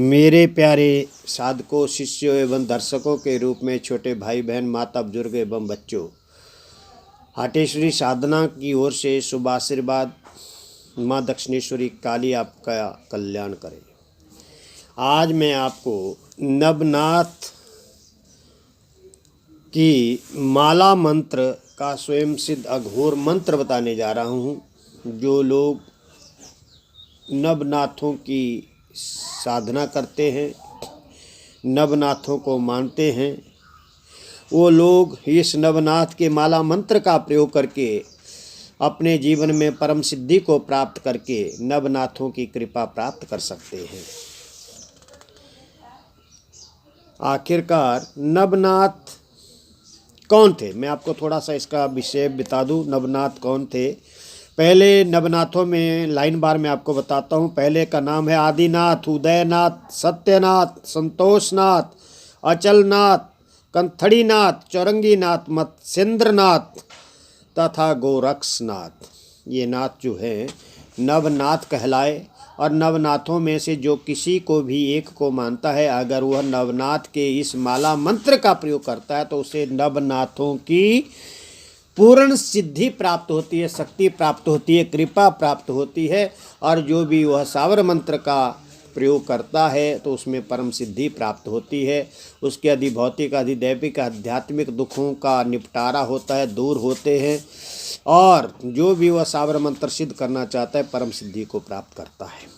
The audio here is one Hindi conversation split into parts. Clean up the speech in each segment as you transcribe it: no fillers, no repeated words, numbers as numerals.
मेरे प्यारे साधकों, शिष्यों एवं दर्शकों के रूप में छोटे भाई बहन, माता बुजुर्ग एवं बच्चों, हाटेश्वरी साधना की ओर से शुभ आशीर्वाद। माँ दक्षिणेश्वरी काली आपका कल्याण करे। आज मैं आपको नवनाथ की माला मंत्र का स्वयं सिद्ध अघोर मंत्र बताने जा रहा हूँ। जो लोग नवनाथों की साधना करते हैं, नवनाथों को मानते हैं, वो लोग इस नवनाथ के माला मंत्र का प्रयोग करके अपने जीवन में परम सिद्धि को प्राप्त करके नवनाथों की कृपा प्राप्त कर सकते हैं। आखिरकार नवनाथ कौन थे, मैं आपको थोड़ा सा इसका विषय बता दूं। नवनाथ कौन थे? पहले नवनाथों में लाइन बार मैं आपको बताता हूँ। पहले का नाम है आदिनाथ, उदयनाथ, सत्यनाथ, संतोषनाथ, अचलनाथ, कंथड़ीनाथ, चौरंगीनाथ, मत्स्येंद्रनाथ तथा गोरक्षनाथ। ये नाथ जो है नवनाथ कहलाए। और नवनाथों में से जो किसी को भी एक को मानता है, अगर वह नवनाथ के इस माला मंत्र का प्रयोग करता है तो उसे नवनाथों की पूर्ण सिद्धि प्राप्त होती है, शक्ति प्राप्त होती है, कृपा प्राप्त होती है। और जो भी वह सावर मंत्र का प्रयोग करता है तो उसमें परम सिद्धि प्राप्त होती है। उसके अधिभौतिक, अधिदैविक, आध्यात्मिक दुखों का निपटारा होता है, दूर होते हैं। और जो भी वह सावर मंत्र सिद्ध करना चाहता है परम सिद्धि को प्राप्त करता है।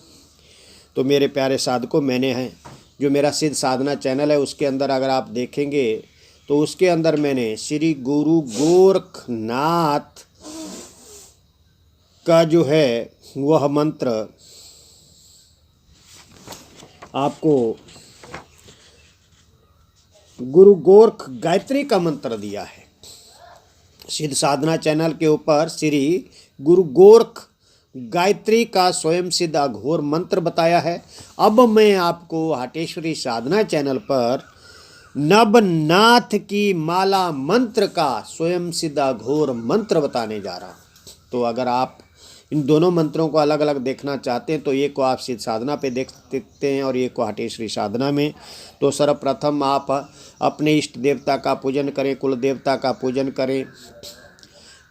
तो मेरे प्यारे साधकों, मैंने है जो मेरा सिद्ध साधना चैनल है उसके अंदर अगर आप देखेंगे तो उसके अंदर मैंने श्री गुरु गोरखनाथ का जो है वह मंत्र आपको गुरु गोरख गायत्री का मंत्र दिया है। सिद्ध साधना चैनल के ऊपर श्री गुरु गोरख गायत्री का स्वयं सिद्ध अघोर मंत्र बताया है। अब मैं आपको हाटेश्वरी साधना चैनल पर नवनाथ की माला मंत्र का स्वयं सिद्ध अघोर मंत्र बताने जा रहा हूँ। तो अगर आप इन दोनों मंत्रों को अलग अलग देखना चाहते हैं तो एक को आप सिद्ध साधना पे देख सकते हैं और एक को हाटेश्वरी साधना में। तो सर्वप्रथम आप अपने इष्ट देवता का पूजन करें, कुल देवता का पूजन करें,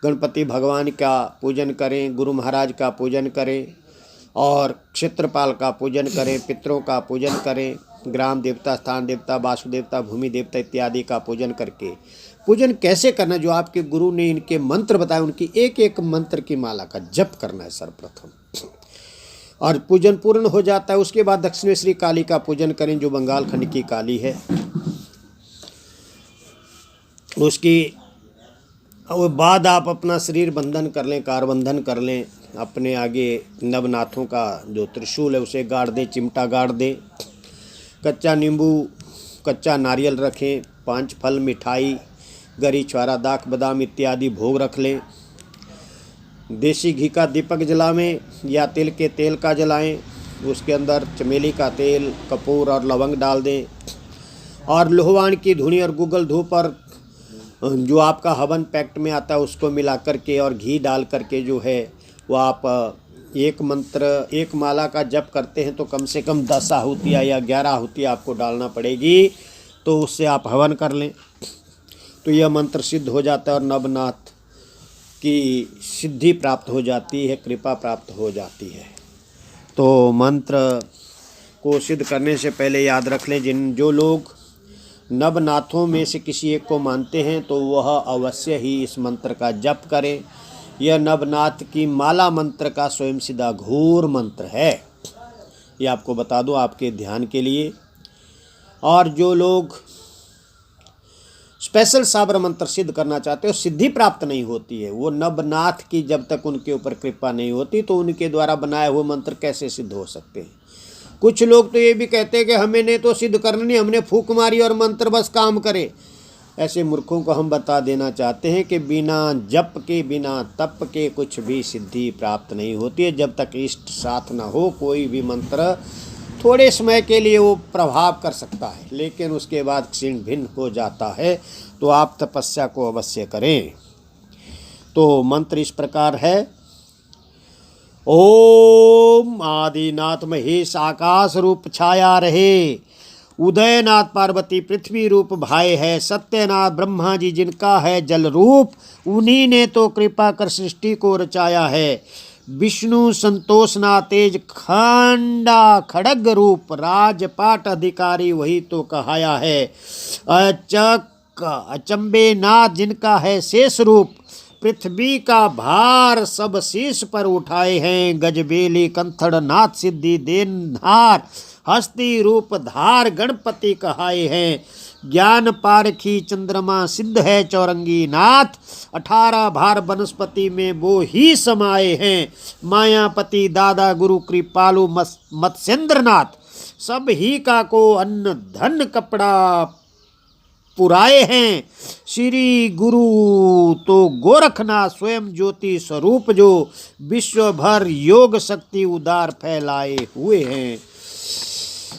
गणपति भगवान का पूजन करें, गुरु महाराज का पूजन करें और क्षेत्रपाल का पूजन करें, पितरों का पूजन करें, ग्राम देवता, स्थान देवता, वासु देवता, भूमि देवता इत्यादि का पूजन करके। पूजन कैसे करना, जो आपके गुरु ने इनके मंत्र बताए उनकी एक एक मंत्र की माला का जप करना है सर्वप्रथम। और पूजन पूर्ण हो जाता है उसके बाद दक्षिणेश्वरी काली का पूजन करें, जो बंगाल खंड की काली है। उसकी बाद आप अपना शरीर बंधन कर लें, कार बंधन कर लें। अपने आगे नवनाथों का जो त्रिशूल है उसे गाड़ दें, चिमटा गाड़ दें। कच्चा नींबू, कच्चा नारियल रखें, 5 फल, मिठाई, गरी, छुआरा, दाख, बादाम इत्यादि भोग रख लें। देसी घी का दीपक जलाएं या तिल के तेल का जलाएं। उसके अंदर चमेली का तेल, कपूर और लवंग डाल दें। और लोहवान की धुनी और गूगल धूप और जो आपका हवन पैक्ट में आता है उसको मिला करके और घी डाल करके जो है वो आप एक मंत्र, एक माला का जप करते हैं तो कम से कम 10 आहुतियाँ या 11 आहुतियाँ आपको डालना पड़ेगी। तो उससे आप हवन कर लें तो यह मंत्र सिद्ध हो जाता है और नवनाथ की सिद्धि प्राप्त हो जाती है, कृपा प्राप्त हो जाती है। तो मंत्र को सिद्ध करने से पहले याद रख लें, जो लोग नवनाथों में से किसी एक को मानते हैं तो वह अवश्य ही इस मंत्र का जप करें। यह नवनाथ की माला मंत्र का स्वयं सिद्ध अघोर मंत्र है, ये आपको बता दूं आपके ध्यान के लिए। और जो लोग स्पेशल साबर मंत्र सिद्ध करना चाहते हो, सिद्धि प्राप्त नहीं होती है, वो नवनाथ की जब तक उनके ऊपर कृपा नहीं होती तो उनके द्वारा बनाए हुए मंत्र कैसे सिद्ध हो सकते हैं। कुछ लोग तो ये भी कहते हैं कि हमें ने तो सिद्ध करना नहीं, हमने फूंक मारी और मंत्र बस काम करे। ऐसे मूर्खों को हम बता देना चाहते हैं कि बिना जप के, बिना तप के कुछ भी सिद्धि प्राप्त नहीं होती है। जब तक इष्ट साथ ना हो कोई भी मंत्र थोड़े समय के लिए वो प्रभाव कर सकता है, लेकिन उसके बाद क्षीण भिन्न हो जाता है। तो आप तपस्या को अवश्य करें। तो मंत्र इस प्रकार है। ओम आदिनाथ महेश आकाश रूप छाया रहे, उदयनाथ पार्वती पृथ्वी रूप भाई है, सत्यनाथ ब्रह्मा जी जिनका है जल रूप, उन्हीं ने तो कृपा कर सृष्टि को रचाया है। विष्णु संतोषनाथ तेज खंडा खड़ग रूप, राजपाट अधिकारी वही तो कहाया है। अचक अचंबे नाथ जिनका है शेष रूप, पृथ्वी का भार सब शीश पर उठाए हैं। गजबेली कंथड़ नाथ सिद्धि देनहार, हस्ती रूप धार गणपति कहाए हैं। ज्ञान पारखी चंद्रमा सिद्ध है चौरंगी नाथ, 18 भार वनस्पति में वो ही समाये हैं। मायापति दादा गुरु कृपालु मत्स्येंद्र नाथ, सब ही का को अन्न धन कपड़ा पुराए हैं। श्री गुरु तो गोरखनाथ स्वयं ज्योति स्वरूप, जो विश्व भर योग शक्ति उदार फैलाए हुए हैं।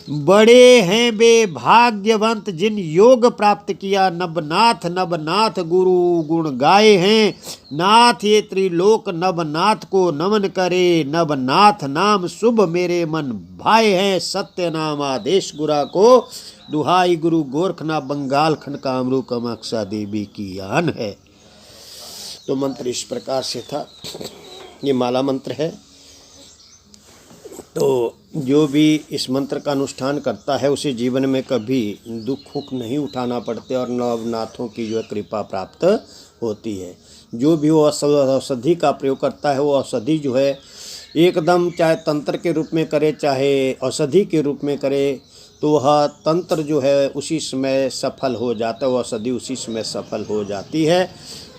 बड़े हैं वे भाग्यवंत जिन योग प्राप्त किया, नवनाथ नवनाथ गुरु गुण गाए हैं। नाथ ये त्रिलोक नवनाथ को नमन करे, नवनाथ नाम शुभ मेरे मन भाए हैं। सत्य नाम आदेश गुरा को दुहाई, गुरु गोरखनाथ बंगाल खंड कामरू कामाक्षा देवी की आन है। तो मंत्र इस प्रकार से था, ये माला मंत्र है। तो जो भी इस मंत्र का अनुष्ठान करता है उसे जीवन में कभी दुख नहीं उठाना पड़ते और नवनाथों की जो है कृपा प्राप्त होती है। जो भी वो औषधि का प्रयोग करता है, वो औषधि जो है एकदम चाहे तंत्र के रूप में करे चाहे औषधि के रूप में करे, तो वह तंत्र जो है उसी समय सफल हो जाता है, वो औषधि उसी समय सफल हो जाती है।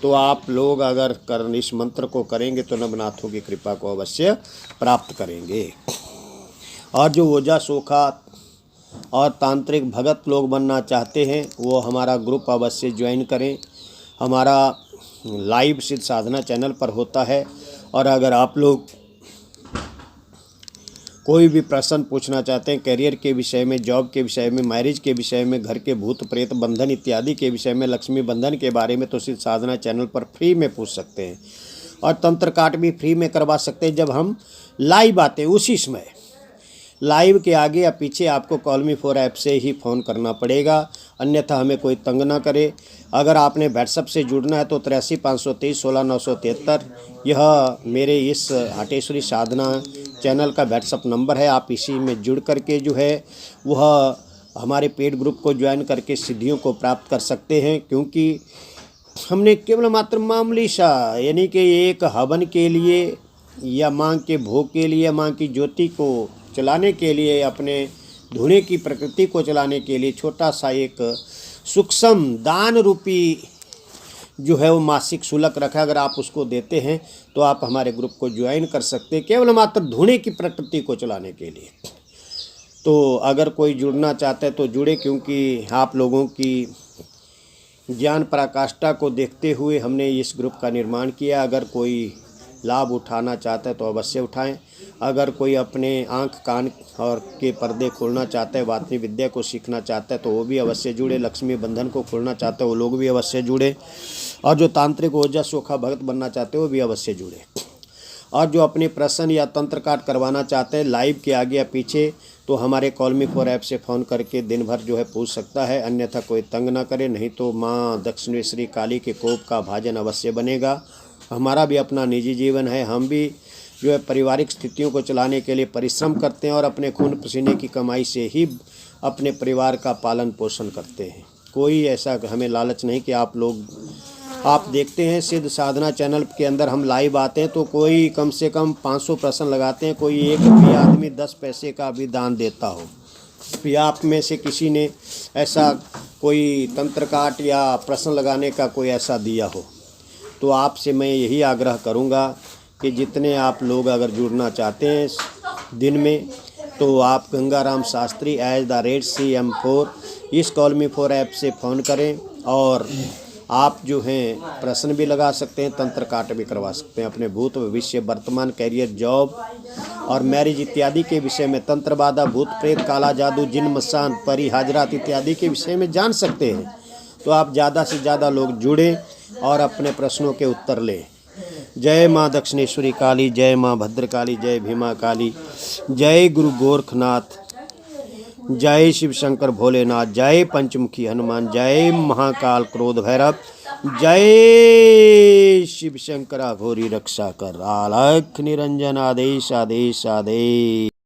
तो आप लोग अगर इस मंत्र को करेंगे तो नवनाथों की कृपा को अवश्य प्राप्त करेंगे। और जो ओझा सोखा और तांत्रिक भगत लोग बनना चाहते हैं वो हमारा ग्रुप अवश्य ज्वाइन करें। हमारा लाइव सिद्ध साधना चैनल पर होता है। और अगर आप लोग कोई भी प्रश्न पूछना चाहते हैं करियर के विषय में, जॉब के विषय में, मैरिज के विषय में, घर के भूत प्रेत बंधन इत्यादि के विषय में, लक्ष्मी बंधन के बारे में, तो सिद्ध साधना चैनल पर फ्री में पूछ सकते हैं। और तंत्र काट भी फ्री में करवा सकते हैं जब हम लाइव आते हैं उसी समय। लाइव के आगे या पीछे आपको कॉल मी फॉर ऐप से ही फ़ोन करना पड़ेगा, अन्यथा हमें कोई तंग ना करे। अगर आपने व्हाट्सएप से जुड़ना है तो 83 523 16 973 यह मेरे इस हाटेश्वरी साधना चैनल का व्हाट्सएप नंबर है। आप इसी में जुड़ करके जो है वह हमारे पेड ग्रुप को ज्वाइन करके सिद्धियों को प्राप्त कर सकते हैं। क्योंकि हमने केवल मात्र मामूली सा यानी कि एक हवन के लिए या माँ के भोग के लिए, माँ की ज्योति को चलाने के लिए, अपने धुने की प्रकृति को चलाने के लिए छोटा सा एक सूक्ष्म दान रूपी जो है वो मासिक शुल्क रखा। अगर आप उसको देते हैं तो आप हमारे ग्रुप को ज्वाइन कर सकते हैं, केवल मात्र धुने की प्रकृति को चलाने के लिए। तो अगर कोई जुड़ना चाहता है तो जुड़े, क्योंकि आप लोगों की ज्ञान पराकाष्ठा को देखते हुए हमने इस ग्रुप का निर्माण किया। अगर कोई लाभ उठाना चाहता है तो अवश्य उठाएं। अगर कोई अपने आँख कान और के पर्दे खोलना चाहता है, वातनी विद्या को सीखना चाहता है तो वो भी अवश्य जुड़े। लक्ष्मी बंधन को खोलना चाहते हैं वो लोग भी अवश्य जुड़े। और जो तांत्रिक ओझा सोखा भगत बनना चाहते हैं वो भी अवश्य जुड़े। और जो अपने प्रश्न या तंत्र काट करवाना चाहते हैं लाइव के आगे या पीछे, तो हमारे कॉल मी फॉर ऐप से फ़ोन करके दिन भर जो है पूछ सकता है, अन्यथा कोई तंग ना करे। नहीं तो माँ दक्षिणेश्वरी काली के कोप का भाजन अवश्य बनेगा। हमारा भी अपना निजी जीवन है, हम भी जो है पारिवारिक स्थितियों को चलाने के लिए परिश्रम करते हैं और अपने खून पसीने की कमाई से ही अपने परिवार का पालन पोषण करते हैं। कोई ऐसा हमें लालच नहीं कि आप देखते हैं सिद्ध साधना चैनल के अंदर हम लाइव आते हैं तो कोई कम से कम 500 प्रश्न लगाते हैं, कोई एक भी आदमी 10 पैसे का भी दान देता हो। या आप में से किसी ने ऐसा कोई तंत्र काट या प्रश्न लगाने का कोई ऐसा दिया हो, तो आपसे मैं यही आग्रह करूंगा कि जितने आप लोग अगर जुड़ना चाहते हैं दिन में, तो आप गंगाराम शास्त्री @CM4 इस कॉल मी फॉर ऐप से फ़ोन करें। और आप जो हैं प्रश्न भी लगा सकते हैं, तंत्र काट भी करवा सकते हैं। अपने भूत भविष्य वर्तमान करियर जॉब और मैरिज इत्यादि के विषय में, तंत्र बाधा भूत प्रेत काला जादू जिन मसान परी हाजरात इत्यादि के विषय में जान सकते हैं। तो आप ज़्यादा से ज़्यादा लोग जुड़ें और अपने प्रश्नों के उत्तर लें। जय माँ दक्षिणेश्वरी काली, जय माँ भद्रकाली, जय भीमा काली, जय गुरु गोरखनाथ, जय शिव शंकर भोलेनाथ, जय पंचमुखी हनुमान, जय महाकाल क्रोध भैरव, जय शिव शंकर घोरी रक्षा कर, अलख निरंजन आदेश आदेश आदेश।